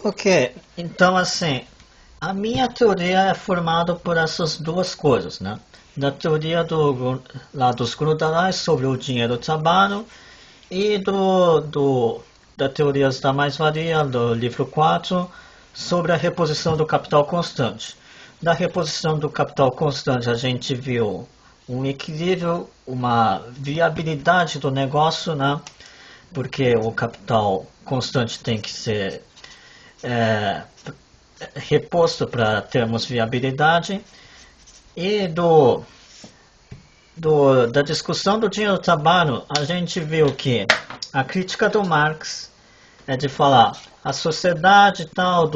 Ok, então assim, a minha teoria é formada por essas duas coisas, né? Da teoria lá dos Grudalais sobre o dinheiro do trabalho e da teorias da mais-valia, do livro 4 sobre a reposição do capital constante. Da reposição do capital constante a gente viu um equilíbrio, uma viabilidade do negócio, né? Porque o capital constante tem que ser é, reposto para termos viabilidade. E da discussão do dinheiro do trabalho, a gente viu que a crítica do Marx é de falar a sociedade tal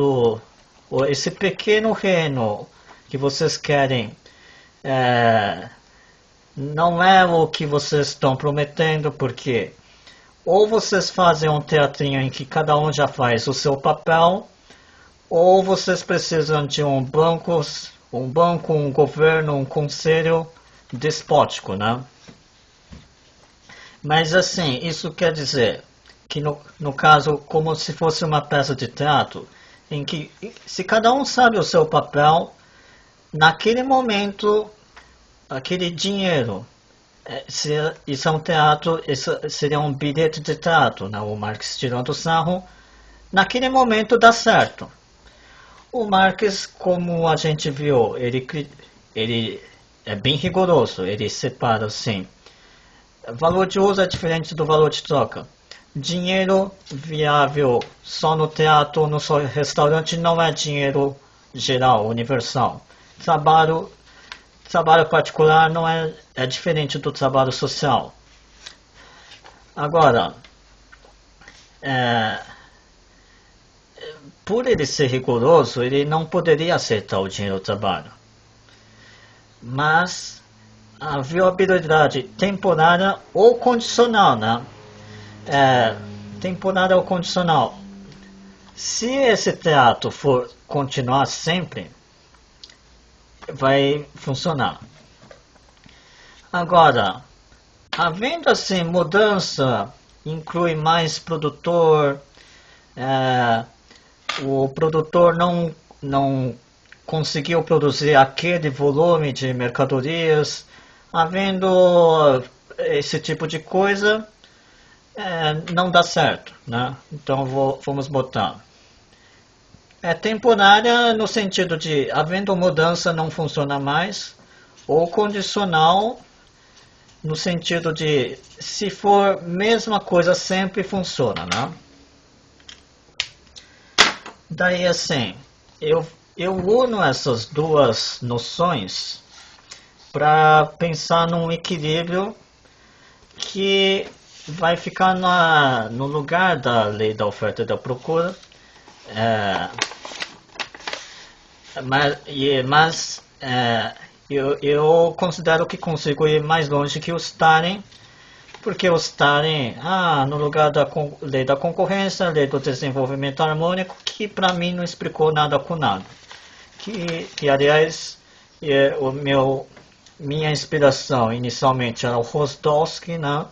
esse pequeno reino que vocês querem não é o que vocês estão prometendo, porque ou vocês fazem um teatrinho em que cada um já faz o seu papel, ou vocês precisam de um governo, um conselho despótico, né? Mas assim, isso quer dizer que no caso, como se fosse uma peça de teatro, em que se cada um sabe o seu papel, naquele momento, aquele dinheiro, isso é um teatro, isso seria um bilhete de teatro, né? O Marx tirando o sarro, naquele momento dá certo. O Marx, como a gente viu, ele é bem rigoroso, ele separa assim. Valor de uso é diferente do valor de troca. Dinheiro viável só no teatro ou no restaurante não é dinheiro geral, universal. Trabalho particular não é diferente do trabalho social. Agora, por ele ser rigoroso, ele não poderia aceitar o dinheiro do trabalho. Mas a viabilidade temporária ou condicional, né? Temporária ou condicional. Se esse teatro for continuar sempre, vai funcionar. Agora, havendo assim mudança, inclui mais produtor, o produtor não conseguiu produzir aquele volume de mercadorias, havendo esse tipo de coisa, não dá certo, né? Então vamos botar. É temporária no sentido de, havendo mudança, não funciona mais, ou condicional no sentido de, se for mesma coisa sempre funciona, né? Daí assim, eu uno essas duas noções para pensar num equilíbrio que vai ficar no lugar da lei da oferta e da procura, mas eu considero que consigo ir mais longe que o Stalin, porque o Stalin, no lugar da lei da concorrência, lei do desenvolvimento harmônico, que para mim não explicou nada com nada. Que aliás, minha inspiração inicialmente era o Rosdolsky, né?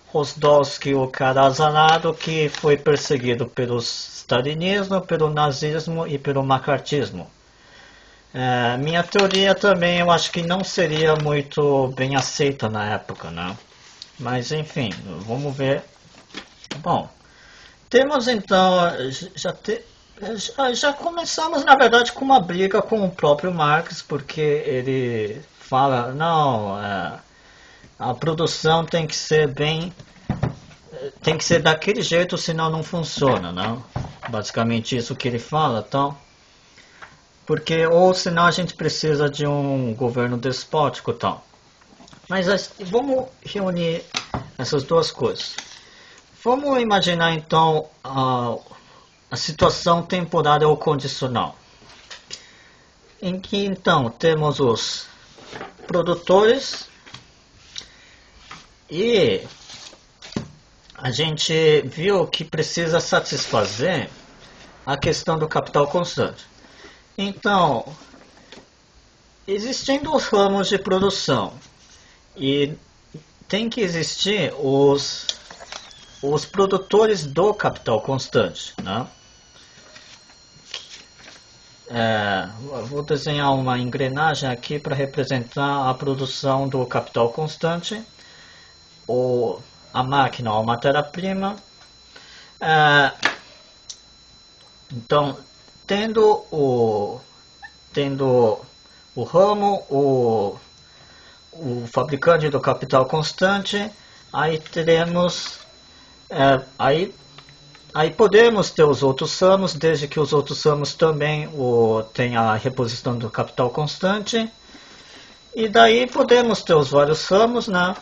Rosdolsky, o cara azarado que foi perseguido pelo stalinismo, pelo nazismo e pelo macartismo. Minha teoria também eu acho que não seria muito bem aceita na época, né? Mas enfim, vamos ver. Bom, temos então, já começamos na verdade com uma briga com o próprio Marx, porque ele fala, não, a produção tem que ser daquele jeito, senão não funciona, né? Basicamente isso que ele fala, então. Porque, ou senão a gente precisa de um governo despótico e tal. Mas vamos reunir essas duas coisas. Vamos imaginar então a situação temporária ou condicional. Em que então temos os produtores e a gente viu que precisa satisfazer a questão do capital constante. Então, existindo os ramos de produção e tem que existir os produtores do capital constante, né? Vou desenhar uma engrenagem aqui para representar a produção do capital constante, ou a máquina ou a matéria-prima. Então, tendo o ramo, o fabricante do capital constante, aí teremos, aí podemos ter os outros ramos, desde que os outros ramos também tenham a reposição do capital constante. E daí podemos ter os vários ramos, né?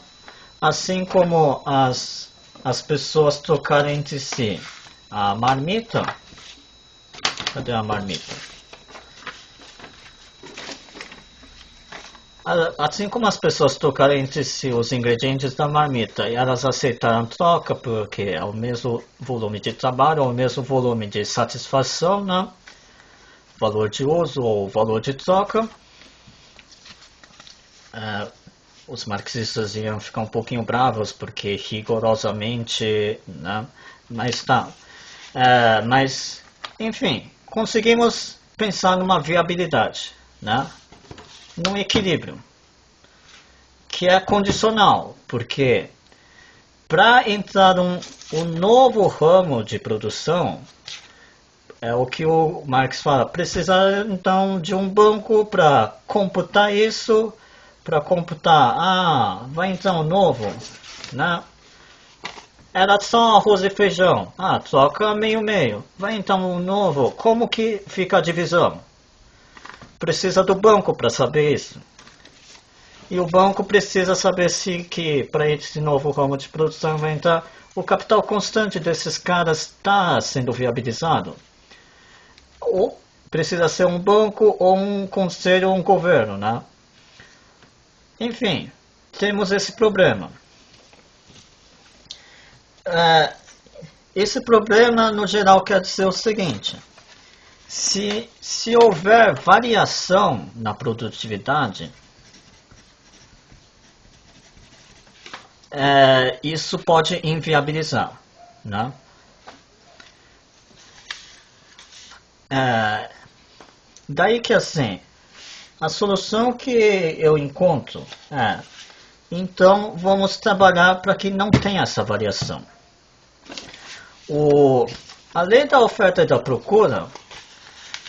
Assim como as pessoas trocarem entre si a marmita. Cadê a marmita? Assim como as pessoas trocarem entre si os ingredientes da marmita e elas aceitaram troca porque é o mesmo volume de trabalho, é o mesmo volume de satisfação, né? Valor de uso ou valor de troca. Os marxistas iam ficar um pouquinho bravos porque rigorosamente, né? Mas tá. Mas, enfim, conseguimos pensar numa viabilidade, né? Num equilíbrio, que é condicional, porque para entrar um novo ramo de produção, é o que o Marx fala, precisa então de um banco para computar isso, para computar, vai entrar um novo, né? Era só arroz e feijão, troca meio-meio, vai então um novo, como que fica a divisão? Precisa do banco para saber isso. E o banco precisa saber se que para esse novo ramo de produção vai entrar o capital constante desses caras está sendo viabilizado. Ou precisa ser um banco ou um conselho ou um governo, né? Enfim, temos esse problema. Esse problema no geral quer dizer o seguinte. Se houver variação na produtividade, isso pode inviabilizar, né? Daí que assim, a solução que eu encontro então vamos trabalhar para que não tenha essa variação. A lei da oferta e da procura,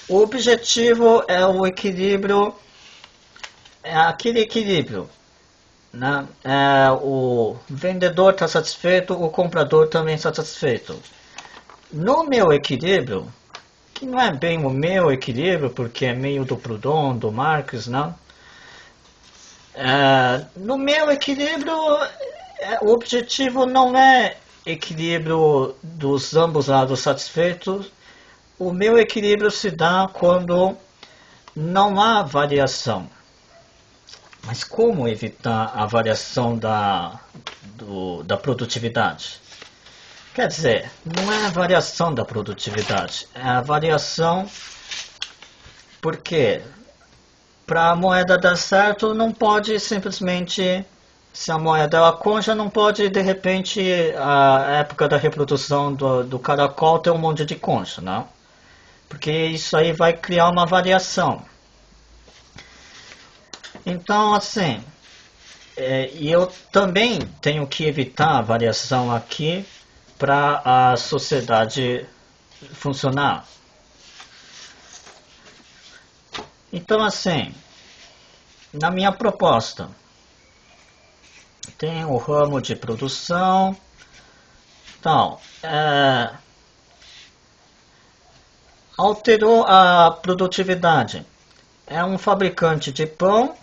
o objetivo é o equilíbrio, é aquele equilíbrio, né? O vendedor está satisfeito, o comprador também está satisfeito. No meu equilíbrio, que não é bem o meu equilíbrio, porque é meio do Proudhon, do Marx, né? No meu equilíbrio, o objetivo não é equilíbrio dos ambos lados satisfeitos. O meu equilíbrio se dá quando não há variação. Mas como evitar a variação da produtividade? Quer dizer, não é a variação da produtividade, é a variação porque para a moeda dar certo não pode simplesmente, se a moeda ela concha, não pode de repente a época da reprodução do caracol ter um monte de concha, né? Porque isso aí vai criar uma variação. Então, assim, e eu também tenho que evitar a variação aqui para a sociedade funcionar. Então, assim, na minha proposta, tem o ramo de produção, então, alterou a produtividade. É um fabricante de pão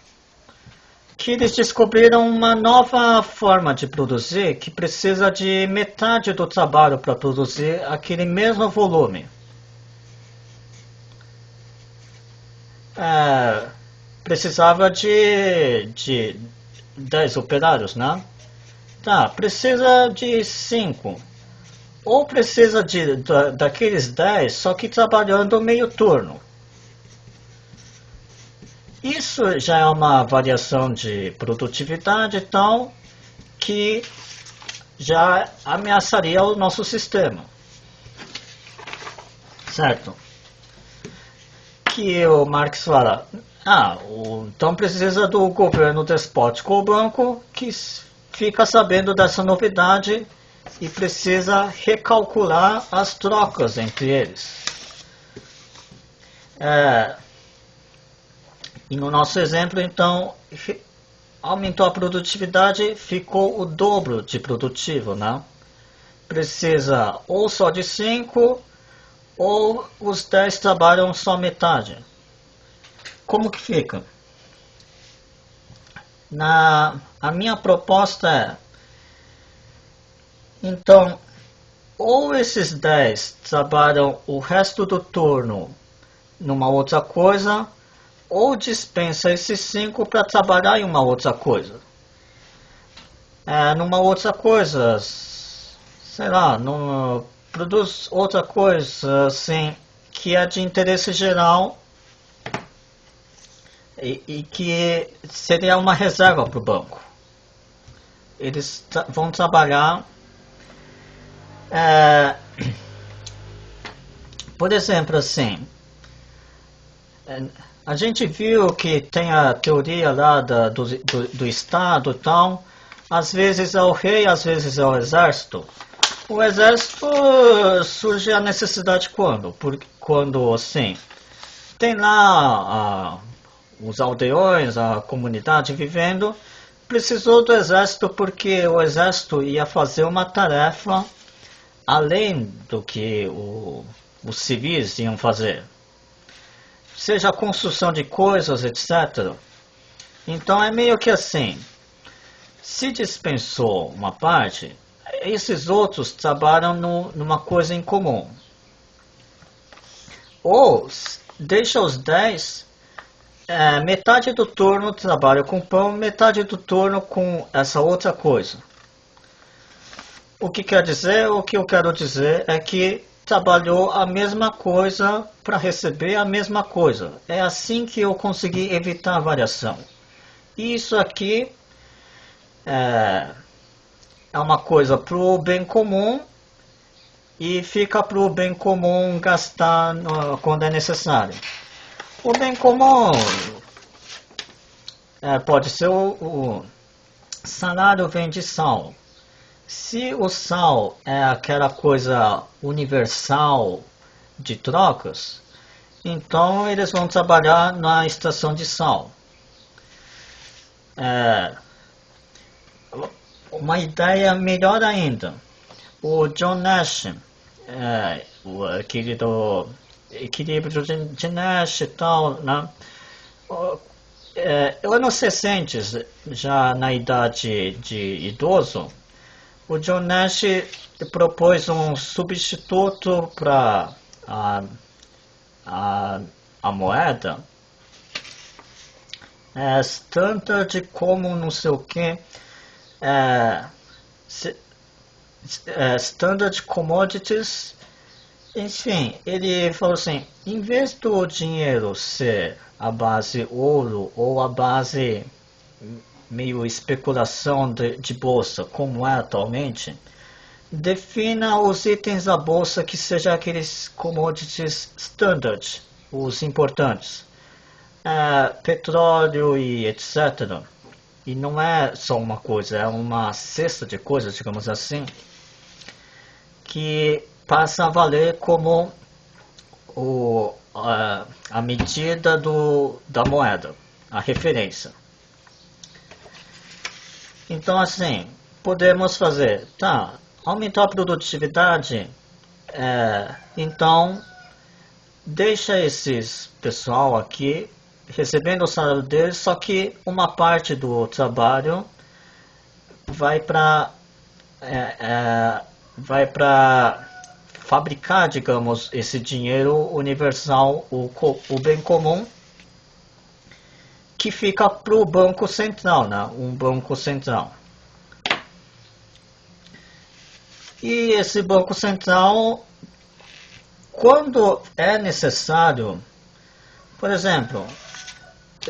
que eles descobriram uma nova forma de produzir que precisa de metade do trabalho para produzir aquele mesmo volume. Precisava de 10 operários, né? Tá, precisa de 5. Ou precisa daqueles 10, só que trabalhando meio turno. Isso já é uma variação de produtividade tal que já ameaçaria o nosso sistema. Certo? que o Marx fala? Então precisa do governo despótico ou banco que fica sabendo dessa novidade e precisa recalcular as trocas entre eles. E no nosso exemplo, então, aumentou a produtividade, ficou o dobro de produtivo, né? Precisa ou só de 5, ou os 10 trabalham só metade. Como que fica? A minha proposta é, então, ou esses 10 trabalham o resto do turno numa outra coisa, ou dispensa esses 5 para trabalhar em uma outra coisa. Numa outra coisa, sei lá, produz outra coisa assim, que é de interesse geral e que seria uma reserva para o banco. Eles vão trabalhar, por exemplo, assim, a gente viu que tem a teoria lá do Estado e tal, às vezes é o rei, às vezes é o exército. O exército surge a necessidade quando? Quando, assim, tem lá os aldeões, a comunidade vivendo, precisou do exército porque o exército ia fazer uma tarefa além do que os civis iam fazer. Seja a construção de coisas, etc. Então é meio que assim, se dispensou uma parte, esses outros trabalham numa coisa em comum. Ou deixa os 10, metade do turno trabalha com pão, metade do turno com essa outra coisa. O que quer dizer? O que eu quero dizer é que trabalhou a mesma coisa para receber a mesma coisa. É assim que eu consegui evitar a variação. Isso aqui é uma coisa para o bem comum e fica para o bem comum gastar quando é necessário. O bem comum pode ser o salário vem de sal. Se o sal é aquela coisa universal de trocas, então eles vão trabalhar na estação de sal. Uma ideia melhor ainda. O John Nash, aquele do equilíbrio de Nash e tal, né? Anos 60, já na idade de idoso, o John Nash propôs um substituto para a moeda, standard como não sei o que, standard commodities, enfim, ele falou assim, em vez do dinheiro ser a base ouro ou a base meio especulação de bolsa, como é atualmente, defina os itens da bolsa que sejam aqueles commodities standard, os importantes, petróleo e etc. E não é só uma coisa, é uma cesta de coisas, digamos assim, que passa a valer como a medida da moeda, a referência. Então, assim, podemos fazer, aumentar a produtividade, então, deixa esses pessoal aqui recebendo o salário deles, só que uma parte do trabalho vai para fabricar, digamos, esse dinheiro universal, o bem comum, que fica para o Banco Central, né? Um Banco Central. E esse Banco Central, quando é necessário, por exemplo,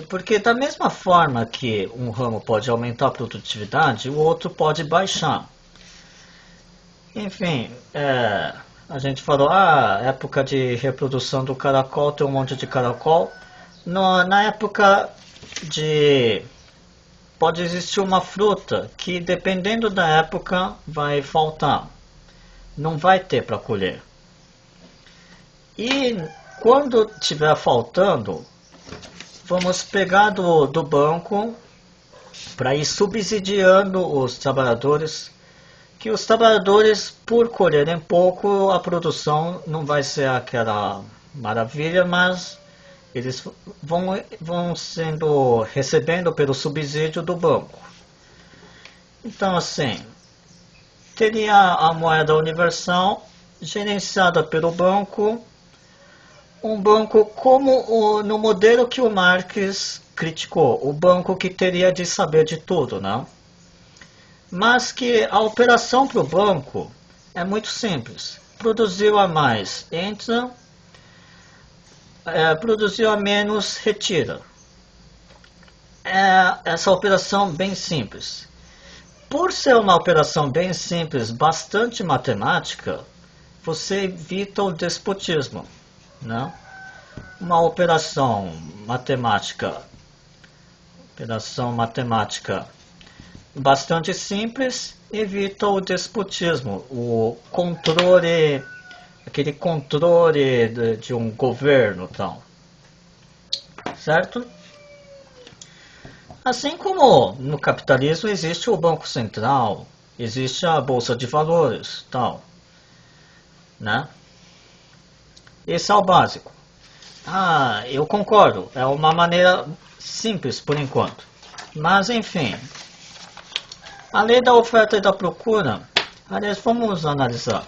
porque da mesma forma que um ramo pode aumentar a produtividade, o outro pode baixar. Enfim, A gente falou, época de reprodução do caracol, tem um monte de caracol. Na época de... Pode existir uma fruta que, dependendo da época, vai faltar. Não vai ter para colher. E quando estiver faltando, vamos pegar do banco para ir subsidiando os trabalhadores, que os trabalhadores, por colherem pouco, a produção não vai ser aquela maravilha, mas eles vão recebendo pelo subsídio do banco. Então, assim, teria a moeda universal gerenciada pelo banco, um banco como no modelo que o Marx criticou, o banco que teria de saber de tudo, né? Mas que a operação para o banco é muito simples. Produziu a mais, entra, produziu a menos, retira. Essa operação bem simples. Por ser uma operação bem simples, bastante matemática, você evita o despotismo, né? Uma operação matemática bastante simples evita o despotismo, o controle, aquele controle de um governo, tal, certo? Assim como no capitalismo existe o Banco Central, existe a Bolsa de Valores, tal, né? Esse é o básico. Eu concordo, é uma maneira simples por enquanto. Mas enfim, a lei da oferta e da procura, aliás, vamos analisar.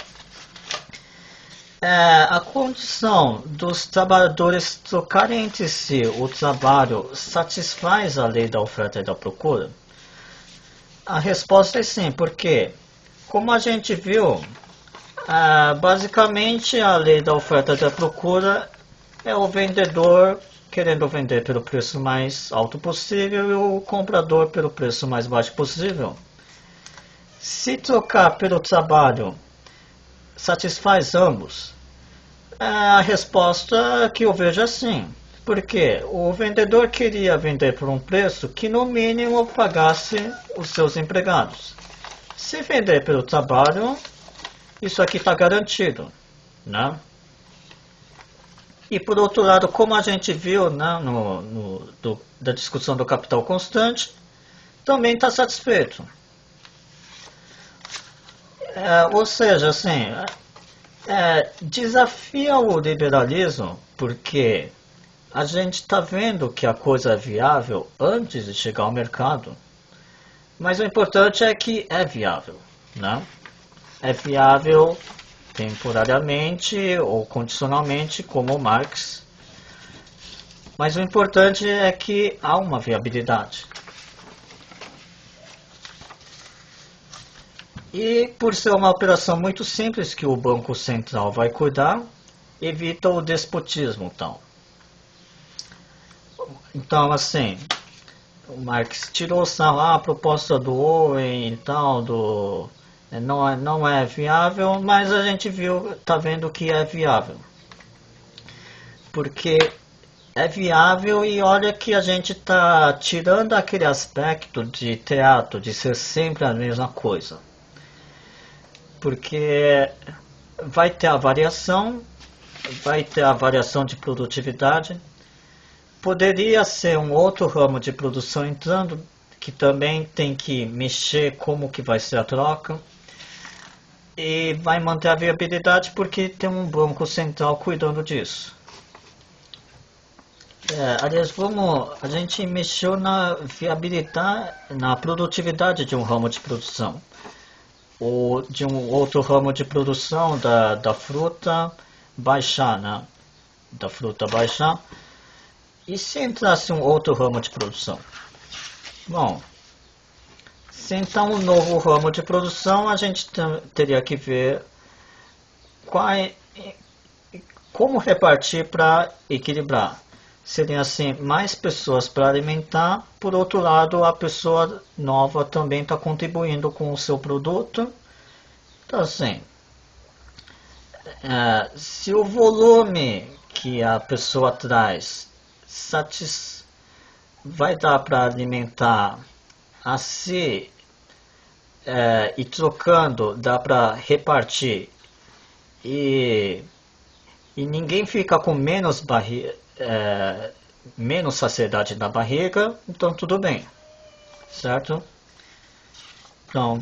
A condição dos trabalhadores trocarem entre si o trabalho satisfaz a lei da oferta e da procura? A resposta é sim, porque, como a gente viu, basicamente a lei da oferta e da procura é o vendedor querendo vender pelo preço mais alto possível e o comprador pelo preço mais baixo possível. Se trocar pelo trabalho satisfaz ambos, a resposta que eu vejo é sim, porque o vendedor queria vender por um preço que no mínimo pagasse os seus empregados. Se vender pelo trabalho, isso aqui está garantido, né? E por outro lado, como a gente viu, né, da discussão do capital constante, também está satisfeito. Ou seja, assim, desafia o liberalismo porque a gente está vendo que a coisa é viável antes de chegar ao mercado, mas o importante é que é viável, né? É viável temporariamente ou condicionalmente, como Marx, mas o importante é que há uma viabilidade. E por ser uma operação muito simples que o Banco Central vai cuidar, evita o despotismo, então. Então, assim, o Marx tirou a proposta do Owen e tal, não é viável, mas a gente está vendo que é viável. Porque é viável e olha que a gente está tirando aquele aspecto de teatro, de ser sempre a mesma coisa. Porque vai ter a variação de produtividade. Poderia ser um outro ramo de produção entrando, que também tem que mexer como que vai ser a troca. E vai manter a viabilidade porque tem um banco central cuidando disso. Aliás, a gente mexeu na viabilidade, na produtividade de um ramo de produção. Ou de um outro ramo de produção da fruta baixar, né? Da fruta baixar. E se entrasse um outro ramo de produção? Bom, se entrar um novo ramo de produção, a gente teria que ver como repartir para equilibrar. Seriam assim, mais pessoas para alimentar, por outro lado, a pessoa nova também está contribuindo com o seu produto. Então assim, se o volume que a pessoa traz vai dar para alimentar assim, e trocando dá para repartir e ninguém fica com menos saciedade na barriga, então tudo bem, certo? Então,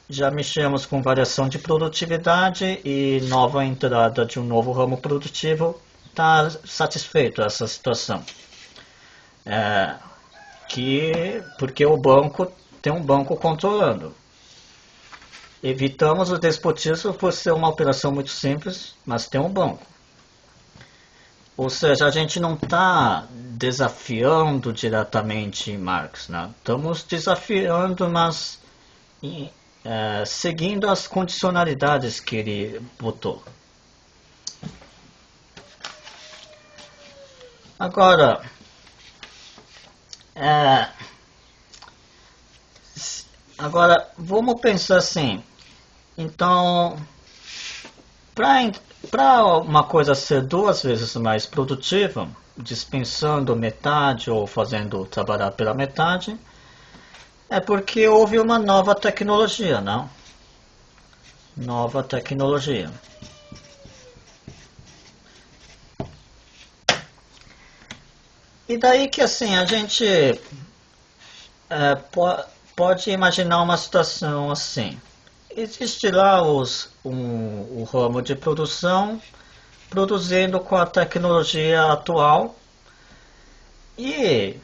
já mexemos com variação de produtividade e nova entrada de um novo ramo produtivo. Está satisfeito essa situação. Porque o banco tem um banco controlando. Evitamos o despotismo por ser uma operação muito simples, mas tem um banco. Ou seja, a gente não está desafiando diretamente Marx, né? Estamos desafiando, mas seguindo as condicionalidades que ele botou. Agora, vamos pensar assim. Então, para uma coisa ser 2 vezes mais produtiva, dispensando metade ou fazendo trabalhar pela metade, é porque houve uma nova tecnologia, não? Nova tecnologia. E daí que assim, a gente pode imaginar uma situação assim. Existe lá o ramo de produção, produzindo com a tecnologia atual, e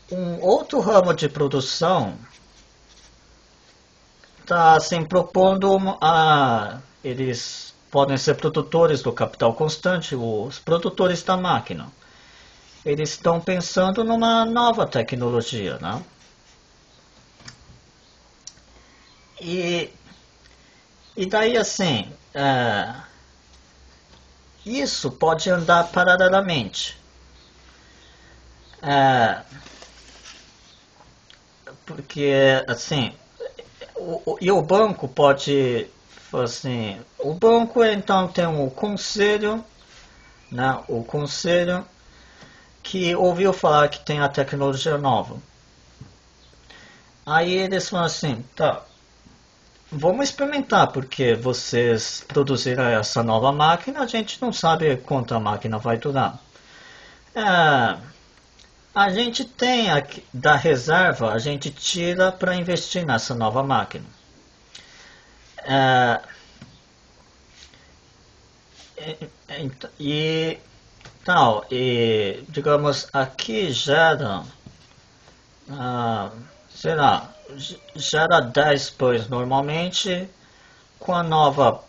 um outro ramo de produção está assim, propondo eles podem ser produtores do capital constante, os produtores da máquina. Eles estão pensando numa nova tecnologia, né? E daí assim, isso pode andar paralelamente. Porque assim, o banco pode, assim, o banco então tem um conselho, né? O conselho que ouviu falar que tem a tecnologia nova. Aí eles falam assim, tá, vamos experimentar, porque vocês produziram essa nova máquina, a gente não sabe quanto a máquina vai durar. A gente tem aqui, da reserva, a gente tira para investir nessa nova máquina. E digamos, aqui gera, sei lá, gera 10 pães normalmente, com a nova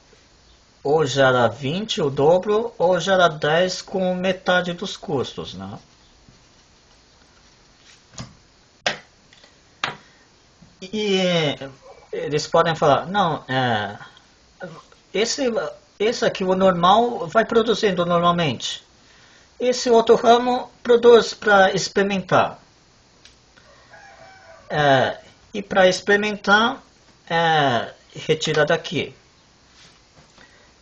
ou gera 20, o dobro, ou gera 10 com metade dos custos, né? E eles podem falar, não, esse aqui, o normal, vai produzindo normalmente. Esse outro ramo produz para experimentar. E para experimentar, retira daqui.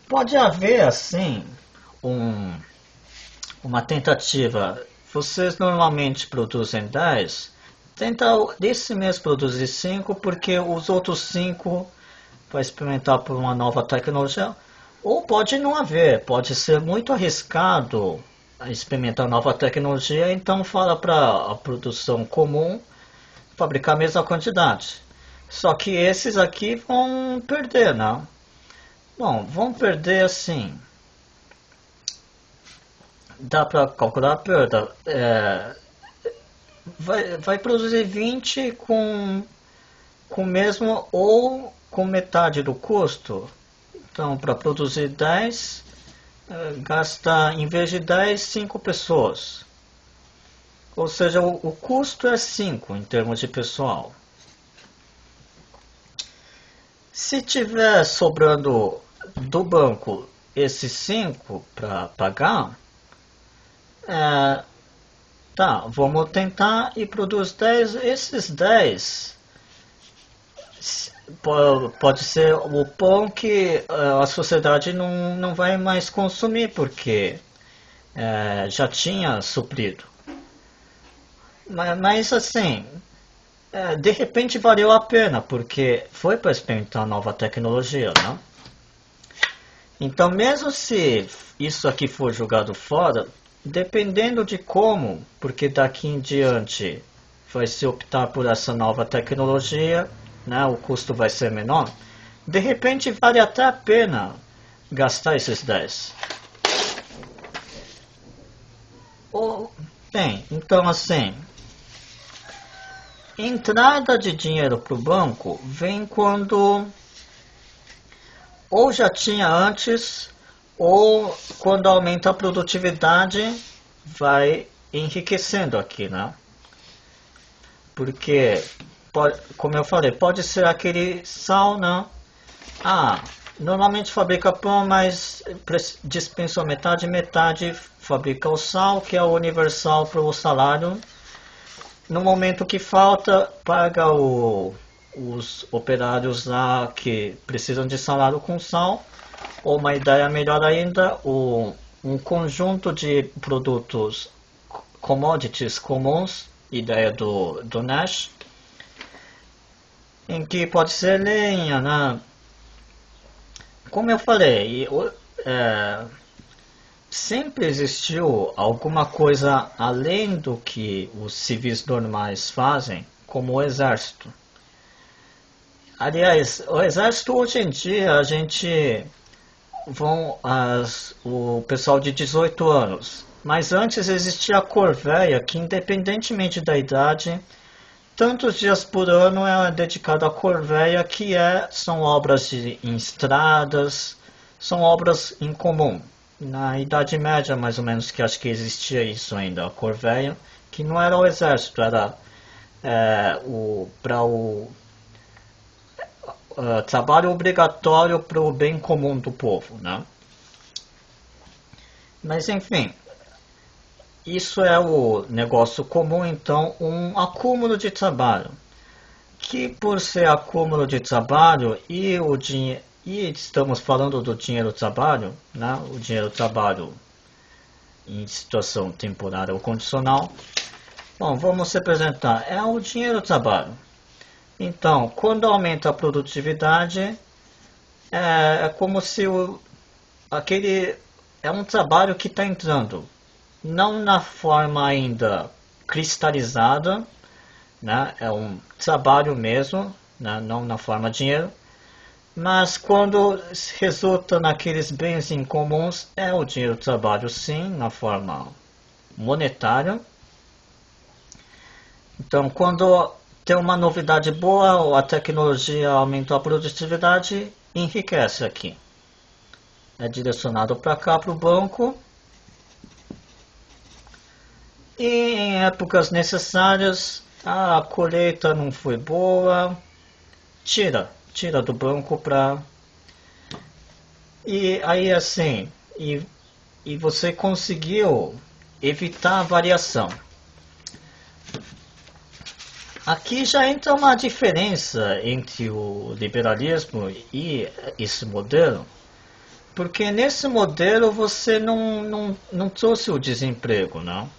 Pode haver, assim, uma tentativa. Vocês normalmente produzem 10, tenta desse mês produzir 5, porque os outros 5 vai experimentar por uma nova tecnologia. Ou pode não haver, pode ser muito arriscado experimentar nova tecnologia, então fala para a produção comum fabricar a mesma quantidade. Só que esses aqui vão perder, né? Bom, vão perder assim. Dá para calcular a perda. Vai produzir 20 com mesmo ou com metade do custo. Então, para produzir 10, gasta, em vez de 10, 5 pessoas. Ou seja, o custo é 5 em termos de pessoal. Se tiver sobrando do banco esses 5 para pagar, vamos tentar e produz 10. Esses 10, pode ser o pão que a sociedade não vai mais consumir, porque já tinha suprido. Mas assim, de repente valeu a pena, porque foi para experimentar nova tecnologia, né? Então, mesmo se isso aqui for jogado fora, dependendo de como, porque daqui em diante vai se optar por essa nova tecnologia, né, o custo vai ser menor, de repente vale até a pena gastar esses 10. Bem, então assim, entrada de dinheiro para o banco vem quando ou já tinha antes, ou quando aumenta a produtividade, vai enriquecendo aqui, né? Porque, como eu falei, pode ser aquele sal, né? Normalmente fabrica pão, mas dispensou metade, metade fabrica o sal, que é o universal para o salário. No momento que falta, paga os operários lá que precisam de salário com sal, ou uma ideia melhor ainda, um conjunto de produtos commodities comuns, ideia do Nash, em que pode ser lenha, né? Como eu falei, sempre existiu alguma coisa além do que os civis normais fazem, como o exército. Aliás, o exército hoje em dia a gente o pessoal de 18 anos, mas antes existia a corveia que, independentemente da idade, tantos dias por ano é dedicado à corveia, que são obras em estradas, são obras em comum. Na Idade Média, mais ou menos, que acho que existia isso ainda, a corveia, que não era o exército, era para o trabalho obrigatório para o bem comum do povo, né? Mas enfim, isso é o negócio comum, então, um acúmulo de trabalho, que por ser acúmulo de trabalho e o dinheiro, e estamos falando do dinheiro trabalho, né? O dinheiro trabalho em situação temporária ou condicional. Bom, vamos representar, é o dinheiro trabalho. Então, quando aumenta a produtividade, é como se aquele é um trabalho que está entrando, não na forma ainda cristalizada, né? É um trabalho mesmo, né? Não na forma de dinheiro, mas quando resulta naqueles bens incomuns, é o dinheiro trabalho sim, na forma monetária. Então, quando tem uma novidade boa, a tecnologia aumentou a produtividade, enriquece aqui. É direcionado para cá, para o banco. E em épocas necessárias, a colheita não foi boa, tira do banco para... E aí assim, e você conseguiu evitar a variação. Aqui já entra uma diferença entre o liberalismo e esse modelo, porque nesse modelo você não trouxe o desemprego, não?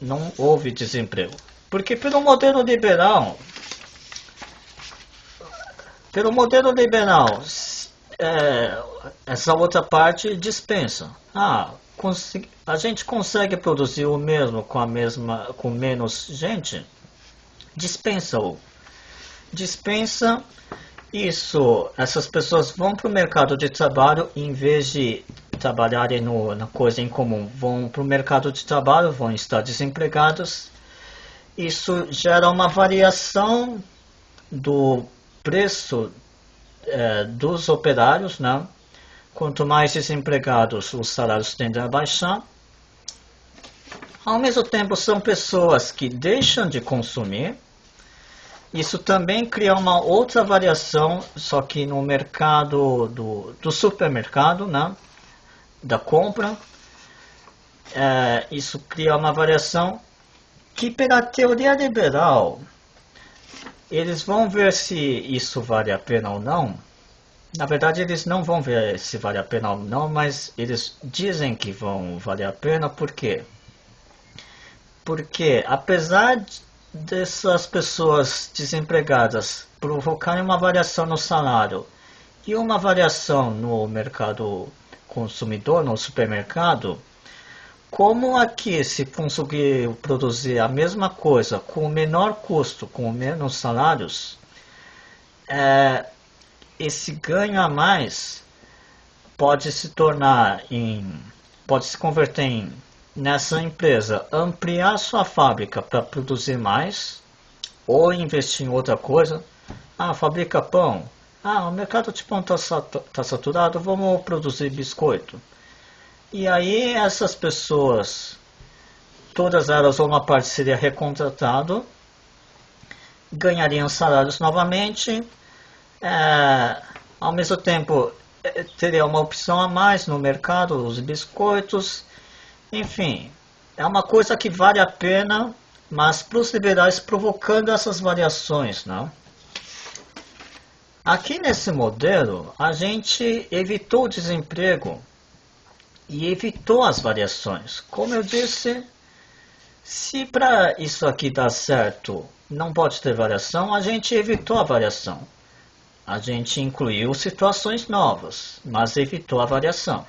Não houve desemprego. Porque pelo modelo liberal, essa outra parte dispensa. A gente consegue produzir o mesmo com menos gente? Dispensa isso. Essas pessoas vão para o mercado de trabalho, em vez de trabalharem na coisa em comum, vão para o mercado de trabalho, vão estar desempregados. Isso gera uma variação do preço dos operários, né? Quanto mais desempregados, os salários tendem a baixar. Ao mesmo tempo, são pessoas que deixam de consumir. Isso também cria uma outra variação, só que no mercado do supermercado, né? Da compra. Isso cria uma variação que, pela teoria liberal, eles vão ver se isso vale a pena ou não. Na verdade, eles não vão ver se vale a pena ou não, mas eles dizem que vão valer a pena. Por quê? Porque apesar dessas pessoas desempregadas provocarem uma variação no salário e uma variação no mercado consumidor, no supermercado, como aqui se conseguir produzir a mesma coisa com o menor custo, com menos salários, esse ganho a mais pode se tornar pode se converter nessa empresa ampliar sua fábrica para produzir mais ou investir em outra coisa. Fabrica pão. O mercado de pão está saturado, vamos produzir biscoito. E aí essas pessoas, todas elas ou uma parte seria recontratado, ganhariam salários novamente, ao mesmo tempo teria uma opção a mais no mercado, os biscoitos, enfim, é uma coisa que vale a pena, mas para os liberais provocando essas variações, não? Aqui nesse modelo, a gente evitou o desemprego e evitou as variações. Como eu disse, se para isso aqui dar certo não pode ter variação, a gente evitou a variação. A gente incluiu situações novas, mas evitou a variação.